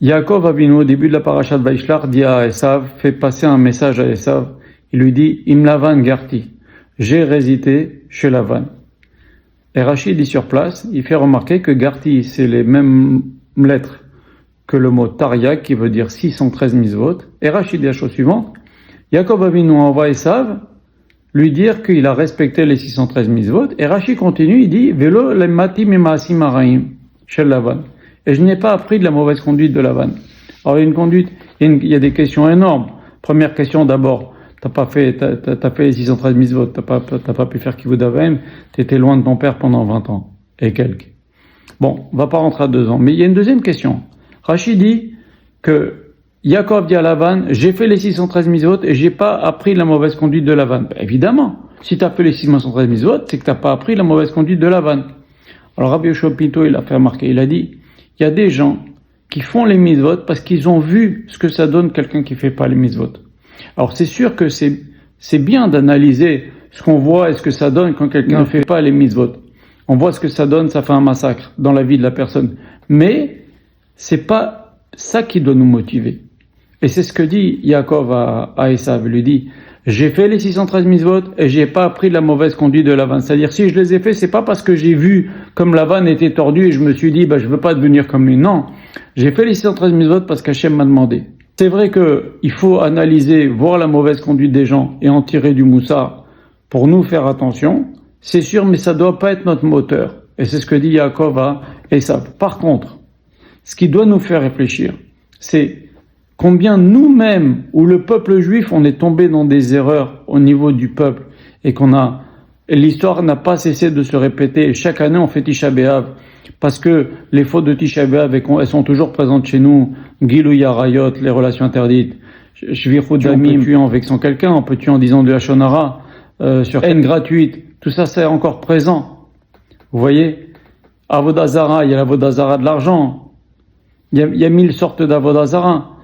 Yaakov Avinu, au début de la paracha de Vaishlach, dit à Esav, fait passer un message à Esav. Il lui dit, Im Lavan Garti, j'ai résidé chez Lavan. Et Rachid dit sur place, il fait remarquer que Garti, c'est les mêmes lettres que le mot Tariak, qui veut dire 613 mitzvot. Et Rachid dit la chose suivante, Yaakov Avinu envoie Esav lui dire qu'il a respecté les 613 mitzvot. Et Rachid continue, il dit, Velo lemati mimaasim haraim chez Lavan. Et je n'ai pas appris de la mauvaise conduite de Lavan. Alors il y a des questions énormes. Première question d'abord, t'as fait les 613 mitzvot, t'as pas pu faire kivud avim, t'étais loin de ton père pendant 20 ans et quelques. Bon, on va pas rentrer à 2 ans. Mais il y a une deuxième question. Rachid dit que Yaakov dit à Lavan, j'ai fait les 613 mitzvot et j'ai pas appris la mauvaise conduite de Lavan. Ben, évidemment, si t'as fait les 613 mitzvot, c'est que t'as pas appris la mauvaise conduite de Lavan. Alors Rabbi Yoshua Pinto, il a fait remarquer, il a dit, il y a des gens qui font les mitzvot parce qu'ils ont vu ce que ça donne quelqu'un qui fait pas les mitzvot. Alors c'est sûr que c'est bien d'analyser ce qu'on voit et ce que ça donne quand quelqu'un ne fait pas les mitzvot. On voit ce que ça donne, ça fait un massacre dans la vie de la personne. Mais c'est pas ça qui doit nous motiver. Et c'est ce que dit Yaakov à Esav. Il lui dit, j'ai fait les 613 mitzvot et j'ai pas appris la mauvaise conduite de Lavan. C'est-à-dire, si je les ai fait, c'est pas parce que j'ai vu comme Lavan était tordu et je me suis dit, je veux pas devenir comme lui. Non. J'ai fait les 613 mitzvot parce qu'Hachem m'a demandé. C'est vrai que il faut analyser, voir la mauvaise conduite des gens et en tirer du moussard pour nous faire attention. C'est sûr, mais ça doit pas être notre moteur. Et c'est ce que dit Yaakov à Esav. Par contre, ce qui doit nous faire réfléchir, c'est combien nous-mêmes, ou le peuple juif, on est tombé dans des erreurs au niveau du peuple et l'histoire n'a pas cessé de se répéter. Et chaque année, on fait Tisha B'Av parce que les fautes de Tisha B'Av, elles sont toujours présentes chez nous. Gilou Yarayot, les relations interdites. Shvichut Damim, on peut tuer en vexant quelqu'un, on peut tuer en disant de Lashon Hara, sur haine gratuite. Tout ça, c'est encore présent. Vous voyez? Avodah Zara, il y a l'Avodah Zara de l'argent. Il y a 1000 sortes d'Avodah Zara.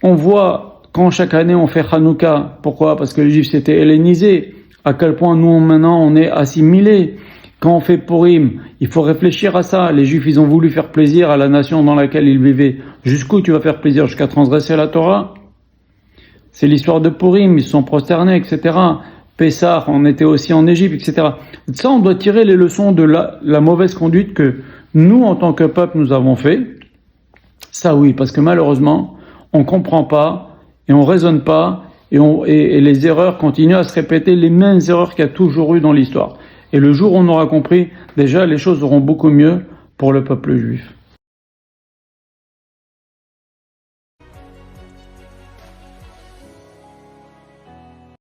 On voit quand chaque année on fait Hanouka, pourquoi? Parce que les Juifs s'étaient hellénisés, à quel point nous maintenant on est assimilés. Quand on fait Purim, il faut réfléchir à ça. Les Juifs, ils ont voulu faire plaisir à la nation dans laquelle ils vivaient. Jusqu'où tu vas faire plaisir? Jusqu'à transgresser la Torah? C'est l'histoire de Purim, ils se sont prosternés, etc. Pessah, on était aussi en Égypte, etc. Ça, on doit tirer les leçons de la mauvaise conduite que nous, en tant que peuple, nous avons fait. Ça oui, parce que malheureusement, on comprend pas et on raisonne pas et les erreurs continuent à se répéter, les mêmes erreurs qu'il y a toujours eu dans l'histoire. Et le jour où on aura compris, déjà les choses auront beaucoup mieux pour le peuple juif.